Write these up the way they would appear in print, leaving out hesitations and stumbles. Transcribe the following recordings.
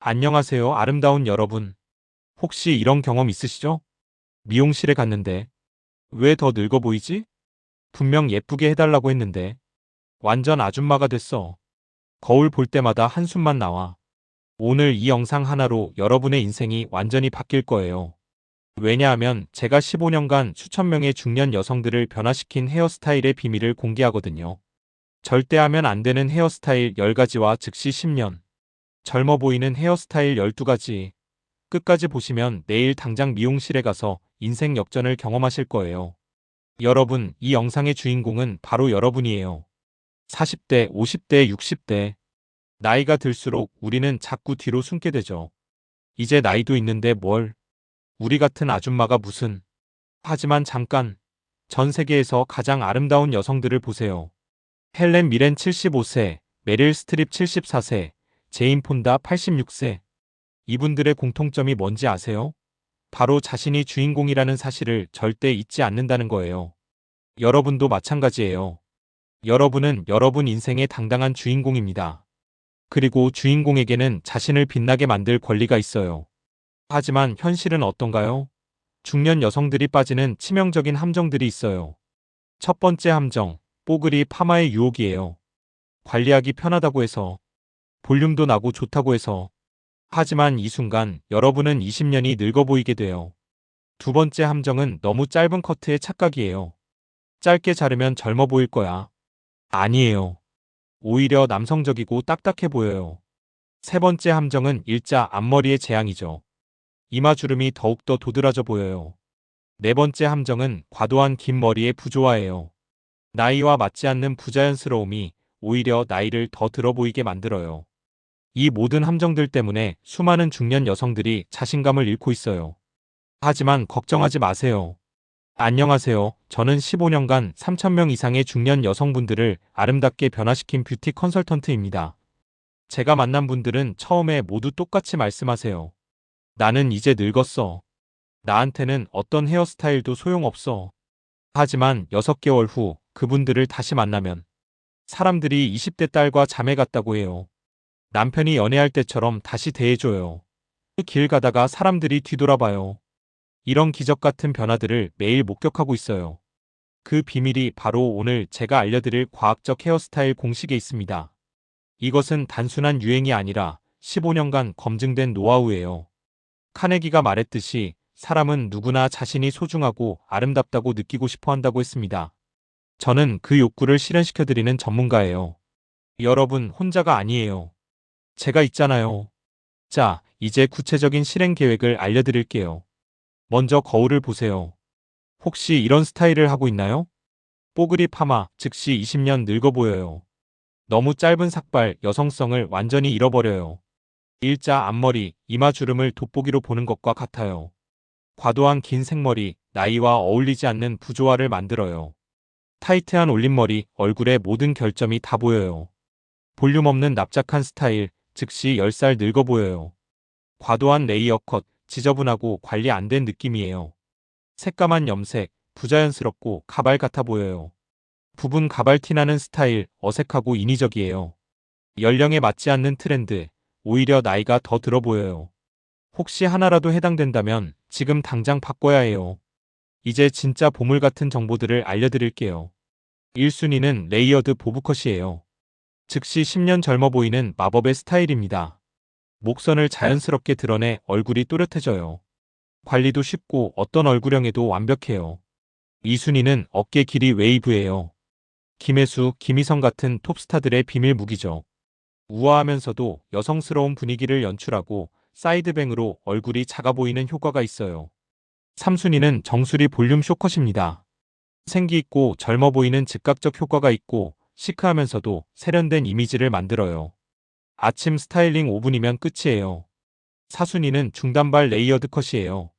안녕하세요, 아름다운 여러분. 혹시 이런 경험 있으시죠? 미용실에 갔는데 왜 더 늙어 보이지? 분명 예쁘게 해달라고 했는데 완전 아줌마가 됐어. 거울 볼 때마다 한숨만 나와. 오늘 이 영상 하나로 여러분의 인생이 완전히 바뀔 거예요. 왜냐하면 제가 15년간 수천 명의 중년 여성들을 변화시킨 헤어스타일의 비밀을 공개하거든요. 절대 하면 안 되는 헤어스타일 10가지와 즉시 10년. 젊어 보이는 헤어스타일 12가지. 끝까지 보시면 내일 당장 미용실에 가서 인생 역전을 경험하실 거예요. 여러분, 이 영상의 주인공은 바로 여러분이에요. 40대, 50대, 60대. 나이가 들수록 우리는 자꾸 뒤로 숨게 되죠. 이제 나이도 있는데 뭘. 우리 같은 아줌마가 무슨. 하지만 잠깐. 전 세계에서 가장 아름다운 여성들을 보세요. 헬렌 미렌 75세, 메릴 스트립 74세, 제인 폰다 86세. 이분들의 공통점이 뭔지 아세요? 바로 자신이 주인공이라는 사실을 절대 잊지 않는다는 거예요. 여러분도 마찬가지예요. 여러분은 여러분 인생의 당당한 주인공입니다. 그리고 주인공에게는 자신을 빛나게 만들 권리가 있어요. 하지만 현실은 어떤가요? 중년 여성들이 빠지는 치명적인 함정들이 있어요. 첫 번째 함정, 뽀글이 파마의 유혹이에요. 관리하기 편하다고 해서, 볼륨도 나고 좋다고 해서. 하지만 이 순간 여러분은 20년이 늙어 보이게 돼요. 두 번째 함정은 너무 짧은 커트의 착각이에요. 짧게 자르면 젊어 보일 거야. 아니에요. 오히려 남성적이고 딱딱해 보여요. 세 번째 함정은 일자 앞머리의 재앙이죠. 이마주름이 더욱더 도드라져 보여요. 네 번째 함정은 과도한 긴 머리의 부조화예요. 나이와 맞지 않는 부자연스러움이 오히려 나이를 더 들어 보이게 만들어요. 이 모든 함정들 때문에 수많은 중년 여성들이 자신감을 잃고 있어요. 하지만 걱정하지 마세요. 안녕하세요. 저는 15년간 3,000명 이상의 중년 여성분들을 아름답게 변화시킨 뷰티 컨설턴트입니다. 제가 만난 분들은 처음에 모두 똑같이 말씀하세요. 나는 이제 늙었어. 나한테는 어떤 헤어스타일도 소용없어. 하지만 6개월 후 그분들을 다시 만나면 사람들이 20대 딸과 자매 같다고 해요. 남편이 연애할 때처럼 다시 대해줘요. 길 가다가 사람들이 뒤돌아봐요. 이런 기적 같은 변화들을 매일 목격하고 있어요. 그 비밀이 바로 오늘 제가 알려드릴 과학적 헤어스타일 공식에 있습니다. 이것은 단순한 유행이 아니라 15년간 검증된 노하우예요. 카네기가 말했듯이 사람은 누구나 자신이 소중하고 아름답다고 느끼고 싶어 한다고 했습니다. 저는 그 욕구를 실현시켜드리는 전문가예요. 여러분 혼자가 아니에요. 제가 있잖아요. 자, 이제 구체적인 실행 계획을 알려드릴게요. 먼저 거울을 보세요. 혹시 이런 스타일을 하고 있나요? 뽀글이 파마, 즉시 20년 늙어 보여요. 너무 짧은 삭발, 여성성을 완전히 잃어버려요. 일자 앞머리, 이마주름을 돋보기로 보는 것과 같아요. 과도한 긴 생머리, 나이와 어울리지 않는 부조화를 만들어요. 타이트한 올림머리, 얼굴의 모든 결점이 다 보여요. 볼륨 없는 납작한 스타일, 즉시 10살 늙어 보여요. 과도한 레이어 컷, 지저분하고 관리 안 된 느낌이에요. 새까만 염색, 부자연스럽고 가발 같아 보여요. 부분 가발 티나는 스타일, 어색하고 인위적이에요. 연령에 맞지 않는 트렌드, 오히려 나이가 더 들어 보여요. 혹시 하나라도 해당된다면 지금 당장 바꿔야 해요. 이제 진짜 보물 같은 정보들을 알려드릴게요. 1순위는 레이어드 보브컷이에요. 즉시 10년 젊어 보이는 마법의 스타일입니다. 목선을 자연스럽게 드러내 얼굴이 또렷해져요. 관리도 쉽고 어떤 얼굴형에도 완벽해요. 2순위는 어깨 길이 웨이브예요. 김혜수, 김희성 같은 톱스타들의 비밀 무기죠. 우아하면서도 여성스러운 분위기를 연출하고 사이드뱅으로 얼굴이 작아 보이는 효과가 있어요. 3순위는 정수리 볼륨 쇼컷입니다. 생기 있고 젊어 보이는 즉각적 효과가 있고 시크하면서도 세련된 이미지를 만들어요. 아침 스타일링 5분이면 끝이에요. 4순위는 중단발 레이어드 컷이에요.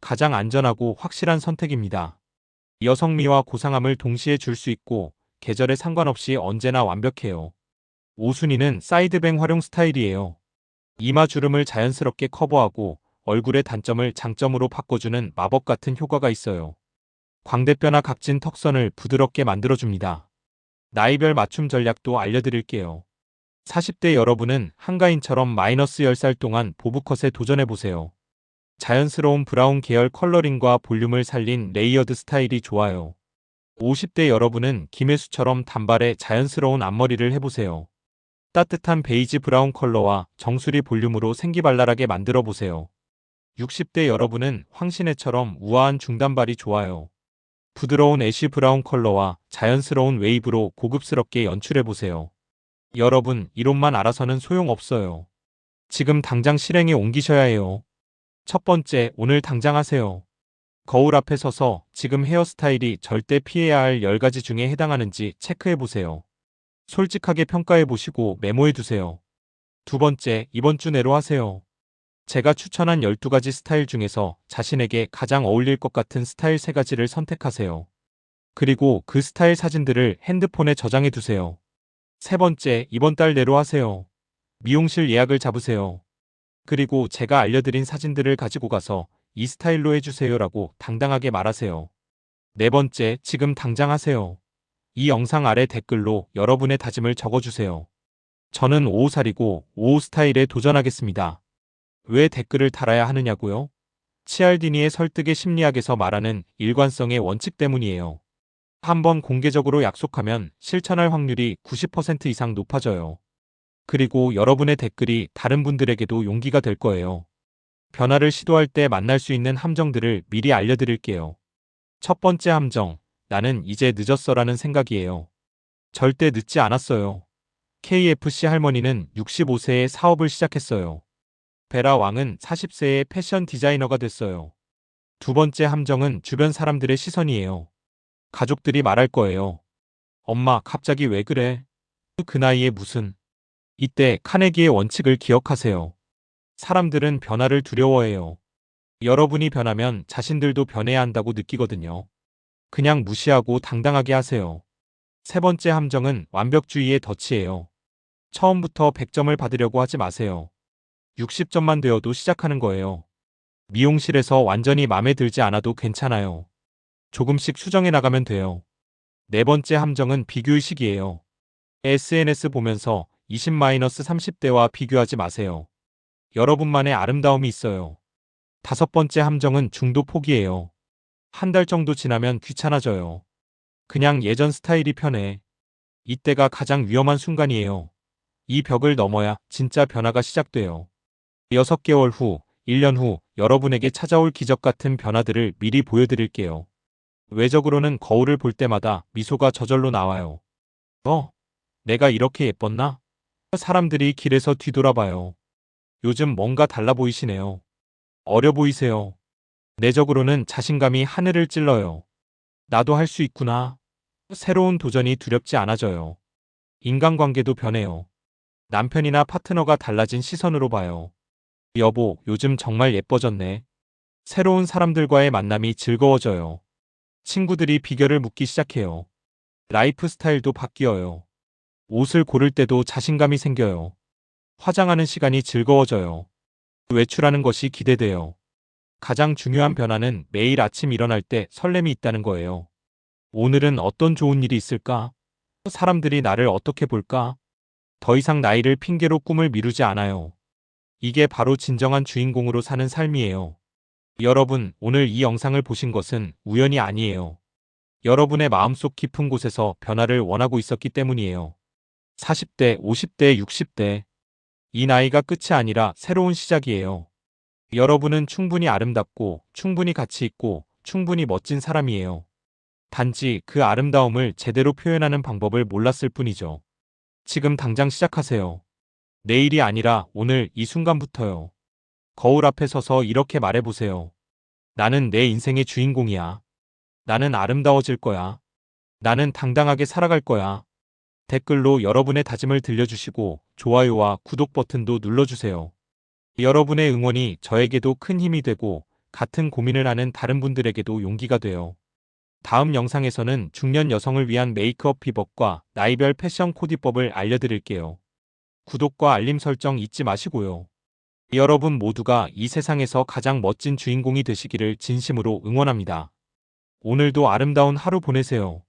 가장 안전하고 확실한 선택입니다. 여성미와 고상함을 동시에 줄 수 있고 계절에 상관없이 언제나 완벽해요. 5순위는 사이드뱅 활용 스타일이에요. 이마주름을 자연스럽게 커버하고 얼굴의 단점을 장점으로 바꿔주는 마법 같은 효과가 있어요. 광대뼈나 각진 턱선을 부드럽게 만들어줍니다. 나이별 맞춤 전략도 알려드릴게요. 40대 여러분은 한가인처럼 마이너스 10살 동안 보브컷에 도전해보세요. 자연스러운 브라운 계열 컬러링과 볼륨을 살린 레이어드 스타일이 좋아요. 50대 여러분은 김혜수처럼 단발에 자연스러운 앞머리를 해보세요. 따뜻한 베이지 브라운 컬러와 정수리 볼륨으로 생기발랄하게 만들어보세요. 60대 여러분은 황신혜처럼 우아한 중단발이 좋아요. 부드러운 애쉬 브라운 컬러와 자연스러운 웨이브로 고급스럽게 연출해보세요. 여러분, 이론만 알아서는 소용없어요. 지금 당장 실행에 옮기셔야 해요. 첫 번째, 오늘 당장 하세요. 거울 앞에 서서 지금 헤어스타일이 절대 피해야 할 10가지 중에 해당하는지 체크해보세요. 솔직하게 평가해보시고 메모해두세요. 두 번째, 이번 주 내로 하세요. 제가 추천한 12가지 스타일 중에서 자신에게 가장 어울릴 것 같은 스타일 3가지를 선택하세요. 그리고 그 스타일 사진들을 핸드폰에 저장해두세요. 세 번째, 이번 달 내로 하세요. 미용실 예약을 잡으세요. 그리고 제가 알려드린 사진들을 가지고 가서 이 스타일로 해주세요라고 당당하게 말하세요. 네 번째, 지금 당장 하세요. 이 영상 아래 댓글로 여러분의 다짐을 적어주세요. 저는 55살이고 55 스타일에 도전하겠습니다. 왜 댓글을 달아야 하느냐고요? 치알디니의 설득의 심리학에서 말하는 일관성의 원칙 때문이에요. 한번 공개적으로 약속하면 실천할 확률이 90% 이상 높아져요. 그리고 여러분의 댓글이 다른 분들에게도 용기가 될 거예요. 변화를 시도할 때 만날 수 있는 함정들을 미리 알려드릴게요. 첫 번째 함정, 나는 이제 늦었어라는 생각이에요. 절대 늦지 않았어요. KFC 할머니는 65세에 사업을 시작했어요. 베라 왕은 40세에 패션 디자이너가 됐어요. 두 번째 함정은 주변 사람들의 시선이에요. 가족들이 말할 거예요. 엄마, 갑자기 왜 그래? 그 나이에 무슨. 이때 카네기의 원칙을 기억하세요. 사람들은 변화를 두려워해요. 여러분이 변하면 자신들도 변해야 한다고 느끼거든요. 그냥 무시하고 당당하게 하세요. 세 번째 함정은 완벽주의의 덫이에요. 처음부터 100점을 받으려고 하지 마세요. 60점만 되어도 시작하는 거예요. 미용실에서 완전히 마음에 들지 않아도 괜찮아요. 조금씩 수정해 나가면 돼요. 네 번째 함정은 비교의식이에요. SNS 보면서 20-30대와 비교하지 마세요. 여러분만의 아름다움이 있어요. 다섯 번째 함정은 중도 포기예요. 한 달 정도 지나면 귀찮아져요. 그냥 예전 스타일이 편해. 이때가 가장 위험한 순간이에요. 이 벽을 넘어야 진짜 변화가 시작돼요. 6개월 후, 1년 후 여러분에게 찾아올 기적 같은 변화들을 미리 보여드릴게요. 외적으로는 거울을 볼 때마다 미소가 저절로 나와요. 내가 이렇게 예뻤나? 사람들이 길에서 뒤돌아봐요. 요즘 뭔가 달라 보이시네요. 어려 보이세요. 내적으로는 자신감이 하늘을 찔러요. 나도 할 수 있구나. 새로운 도전이 두렵지 않아져요. 인간관계도 변해요. 남편이나 파트너가 달라진 시선으로 봐요. 여보, 요즘 정말 예뻐졌네. 새로운 사람들과의 만남이 즐거워져요. 친구들이 비결을 묻기 시작해요. 라이프 스타일도 바뀌어요. 옷을 고를 때도 자신감이 생겨요. 화장하는 시간이 즐거워져요. 외출하는 것이 기대돼요. 가장 중요한 변화는 매일 아침 일어날 때 설렘이 있다는 거예요. 오늘은 어떤 좋은 일이 있을까? 사람들이 나를 어떻게 볼까? 더 이상 나이를 핑계로 꿈을 미루지 않아요. 이게 바로 진정한 주인공으로 사는 삶이에요. 여러분, 오늘 이 영상을 보신 것은 우연이 아니에요. 여러분의 마음속 깊은 곳에서 변화를 원하고 있었기 때문이에요. 40대, 50대, 60대. 이 나이가 끝이 아니라 새로운 시작이에요. 여러분은 충분히 아름답고, 충분히 가치 있고, 충분히 멋진 사람이에요. 단지 그 아름다움을 제대로 표현하는 방법을 몰랐을 뿐이죠. 지금 당장 시작하세요. 내일이 아니라 오늘 이 순간부터요. 거울 앞에 서서 이렇게 말해보세요. 나는 내 인생의 주인공이야. 나는 아름다워질 거야. 나는 당당하게 살아갈 거야. 댓글로 여러분의 다짐을 들려주시고 좋아요와 구독 버튼도 눌러주세요. 여러분의 응원이 저에게도 큰 힘이 되고 같은 고민을 하는 다른 분들에게도 용기가 돼요. 다음 영상에서는 중년 여성을 위한 메이크업 비법과 나이별 패션 코디법을 알려드릴게요. 구독과 알림 설정 잊지 마시고요. 여러분 모두가 이 세상에서 가장 멋진 주인공이 되시기를 진심으로 응원합니다. 오늘도 아름다운 하루 보내세요.